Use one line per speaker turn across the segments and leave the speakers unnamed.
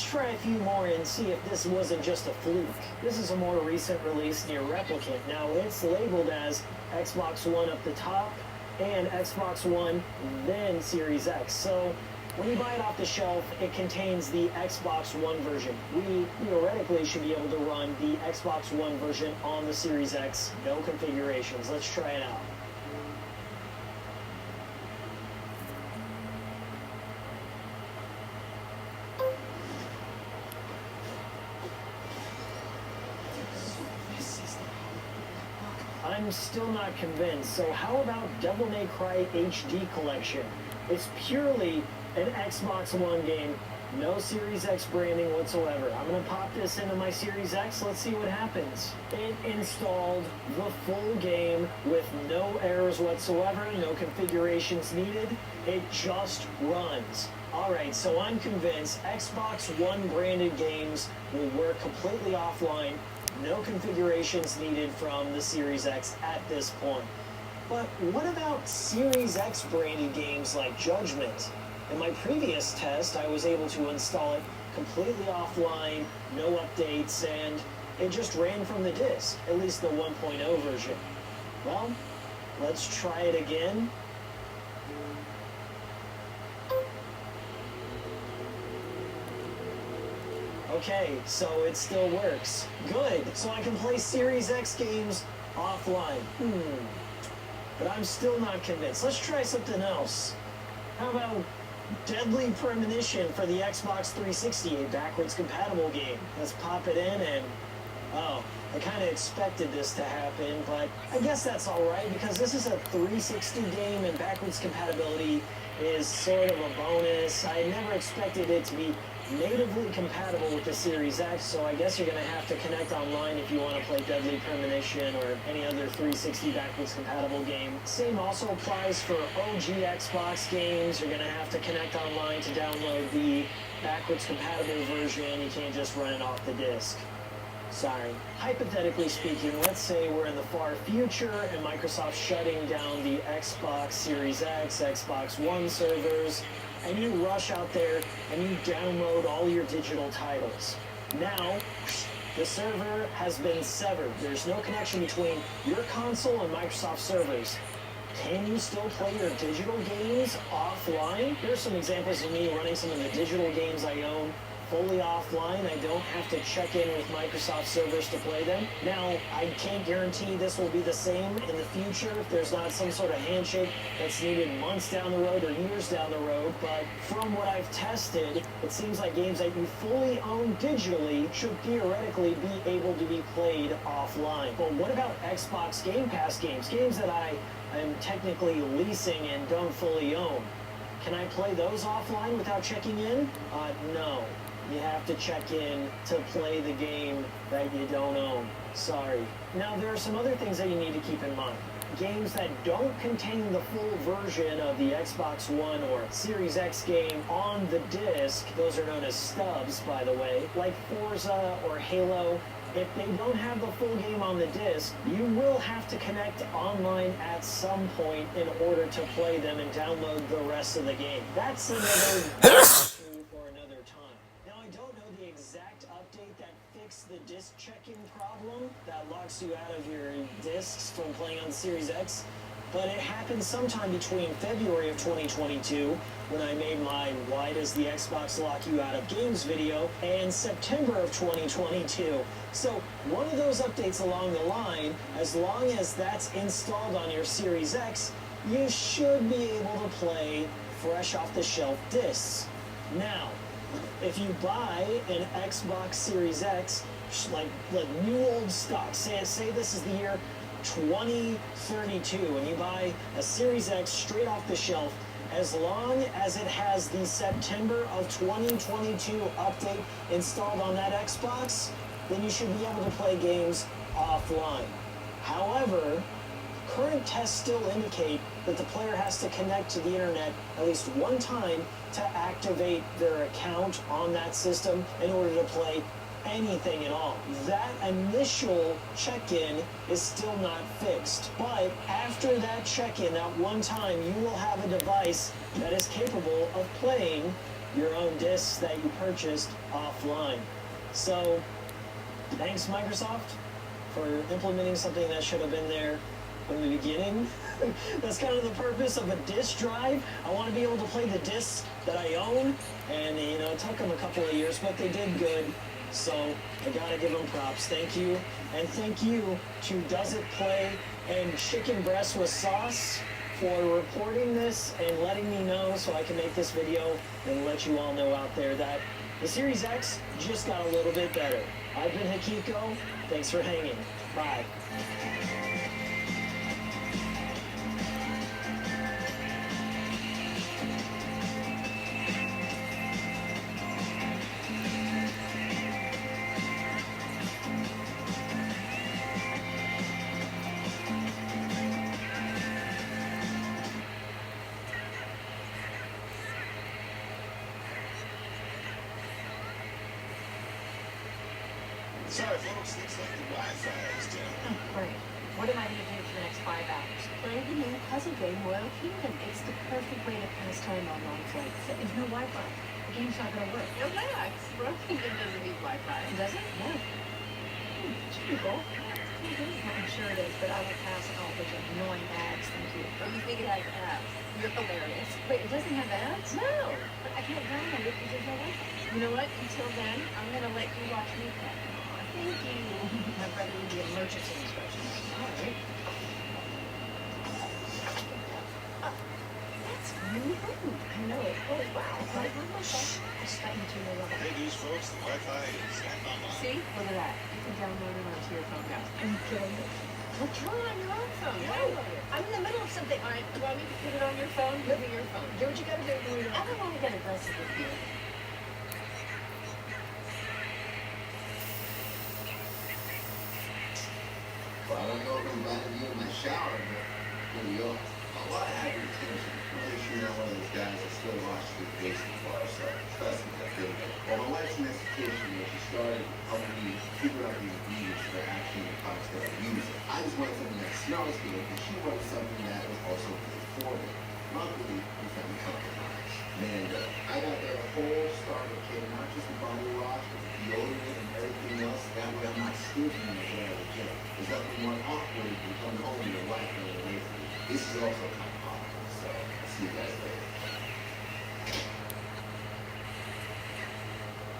Let's try a few more and see if this wasn't just a fluke. This is a more recent release near Replicant. Now, it's labeled as Xbox One up the top and Xbox One, then Series X. So when you buy it off the shelf, it contains the Xbox One version. We theoretically should be able to run the Xbox One version on the Series X, no configurations. Let's try it out. I'm still not convinced. So how about Devil May Cry HD Collection? It's purely an Xbox One game, no Series X branding whatsoever. I'm going to pop this into my Series X. Let's see what happens. It installed the full game with no errors whatsoever, no configurations needed. It just runs. Alright, so I'm convinced Xbox One branded games will work completely offline. No configurations needed from the Series X at this point. But what about Series X branded games like Judgment? In my previous test, I was able to install it completely offline, no updates, and it just ran from the disk, at least the 1.0 version. Well, let's try it again. Okay, so it still works. Good, so I can play Series X games offline. But I'm still not convinced. Let's try something else. How about Deadly Premonition for the Xbox 360, a backwards compatible game? Let's pop it in and... oh, I kind of expected this to happen, but I guess that's alright because this is a 360 game and backwards compatibility is sort of a bonus. I never expected it to be natively compatible with the Series X, so I guess you're going to have to connect online if you want to play Deadly Premonition or any other 360 backwards compatible game. Same also applies for OG Xbox games. You're going to have to connect online to download the backwards compatible version. You can't just run it off the disc. Sorry. Hypothetically speaking, let's say we're in the far future and Microsoft's shutting down the Xbox Series X, Xbox One servers, and you rush out there and you download all your digital titles. Now, the server has been severed. There's no connection between your console and Microsoft servers. Can you still play your digital games offline? Here's some examples of me running some of the digital games I own fully offline. I don't have to check in with Microsoft servers to play them. Now, I can't guarantee this will be the same in the future if there's not some sort of handshake that's needed months down the road or years down the road, but from what I've tested, it seems like games that you fully own digitally should theoretically be able to be played offline. But what about Xbox Game Pass games? Games that I am technically leasing and don't fully own. Can I play those offline without checking in? No. You have to check in to play the game that you don't own. Sorry. Now, there are some other things that you need to keep in mind. Games that don't contain the full version of the Xbox One or Series X game on the disc, those are known as stubs, by the way, like Forza or Halo. If they don't have the full game on the disc, you will have to connect online at some point in order to play them and download the rest of the game. That's another for another time. Now, I don't know the exact update that fixed the disc checking problem that locks you out of your discs from playing on the Series X, but it happened sometime between February of 2022, when I made my Why Does the Xbox Lock You Out of Games video, and September of 2022. So one of those updates along the line, as long as that's installed on your Series X, you should be able to play fresh off the shelf discs. Now, if you buy an Xbox Series X, like new old stock, say this is the year 2032, and you buy a Series X straight off the shelf, as long as it has the September of 2022 update installed on that Xbox, then you should be able to play games offline. However, current tests still indicate that the player has to connect to the internet at least one time to activate their account on that system in order to play anything at all. That initial check-in is still not fixed, but after that check-in, that one time, you will have a device that is capable of playing your own discs that you purchased offline. So, thanks Microsoft for implementing something that should have been there from the beginning. That's kind of the purpose of a disk drive. I want to be able to play the discs that I own, and it took them a couple of years, but they did good. So I gotta give them props. Thank you, and thank you to Does It Play and Chicken Breast with Sauce for reporting this and letting me know so I can make this video and let you all know out there that the Series X just got a little bit better. I've been Hikiko. Thanks for hanging. Bye.
Sorry, folks, looks like the Wi-Fi is down.
Oh, great. What am I going to do for the next 5 hours? Play the new puzzle game, Royal Kingdom. It's the perfect way to pass time on long flights. There's no Wi-Fi. The game's not going to work.
Relax. Royal Kingdom doesn't need Wi-Fi.
Does it? No. Should be cool. I'm sure it is, but I will pass all those annoying ads. Thank you.
Or you think it has apps. You're hilarious.
Wait, it doesn't have ads?
No.
But I can't download it because there's no Wi-Fi.
You know what? Until then, I'm going to let you watch me play.
Thank you. My brother would be emergency instructions. All right. That's really good. I know it. Oh, wow. I love myself. I stuck into a level.
Big news, folks. The Wi-Fi is back online.
See? Look at that. You can download it onto your phone now.
Okay.
Well, try it on your own phone.
No.
Download it. I'm in the middle of something. All right, do you want me to put it on your phone? Give me your phone.
Do what you gotta do.
I don't want to get aggressive with you.
Well, I don't know if I'm about to be in my shower, but here we are. A lot of happy attention. I'm pretty sure you're not one of those guys that still watches the baseball, so trust me, I feel good. Well, my wife's in this situation where she started helping me figure out these ingredients that are actually in the products that I'm using. I just wanted something that smells good, and she wanted something that was also good for me. Luckily, we found a compromise. Man, I got the whole starter kit, not just the body wash, but the deodorant and everything else. That way I'm not stinking in the air again. There's nothing more awkward than coming home to your wife going away from you. This is also kind of awkward, so I'll see you guys later.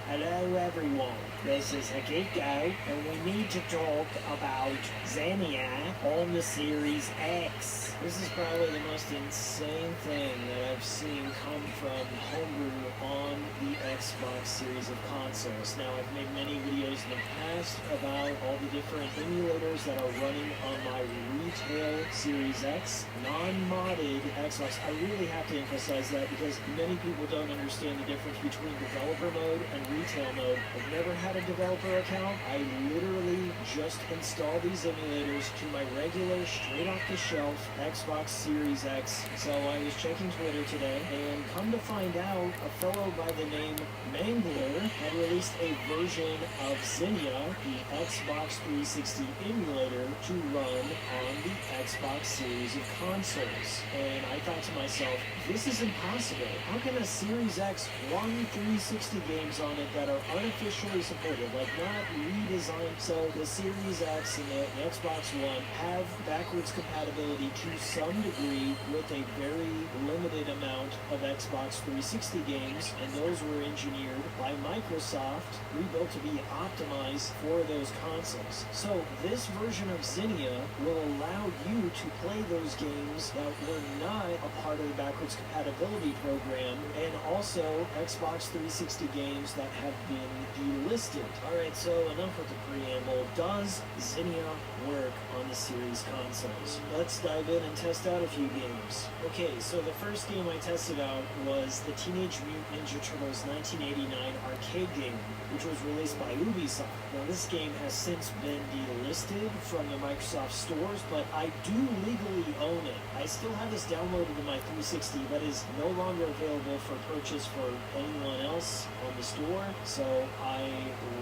Hello everyone, this is Hikiko, and we need to talk about Xenia on the Series X. This is probably the most insane thing that I've seen come from homebrew on the Xbox series of consoles. Now, I've made many videos in the past about all the different emulators that are running on my retail Series X, non-modded Xbox. I really have to emphasize that because many people don't understand the difference between developer mode and retail mode. I've never had a developer account. I literally just install these emulators to my regular, straight off the shelf Xbox Series X. So I was checking Twitter today, and come to find out, a fellow by the name Mangler had released a version of Xenia, the Xbox 360 emulator, to run on the Xbox series of consoles. And I thought to myself, this is impossible. How can a Series X run 360 games on it that are unofficially supported, like not redesigned? So the Series X and the Xbox One have backwards compatibility to some degree with a very limited amount of Xbox 360 games, and those were engineered by Microsoft, rebuilt to be optimized for those consoles. So this version of Xenia will allow you to play those games that were not a part of the backwards compatibility program, and also Xbox 360 games that have been delisted. Alright, so enough with the preamble. Does Xenia work on the series consoles? Let's dive in and test out a few games. Okay, so the first game I tested out was the Teenage Mutant Ninja Turtles 1989 arcade game, which was released by Ubisoft. Now this game has since been delisted from the Microsoft stores, but I do legally own it. I still have this downloaded in my 360, but is no longer available for purchase for anyone else on the store. so I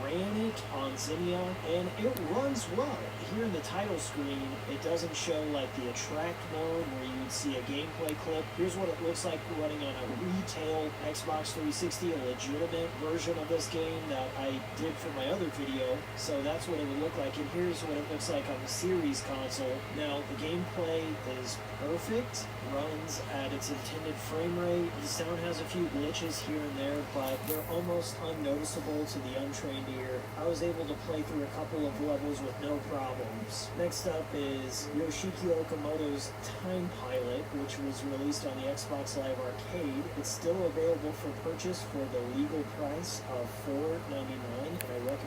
ran it on Zinnia, and it runs well. Here in the title screen, it doesn't show like the attract mode where you would see a gameplay clip. Here's what it looks like running on a retail Xbox 360, a legitimate version of this game that I did for my other video. So that's what it would look like, and here's what it looks like on the Series console. Now, the gameplay is perfect, runs at its intended frame rate. The sound has a few glitches here and there, but they're almost unnoticeable to the untrained ear. I was able to play through a couple of levels with no problems. Next up is Yoshiki Okamoto's Time Pilot, which was released on the Xbox Live Arcade. It's still available for purchase for the legal price of $4.99, and I recommend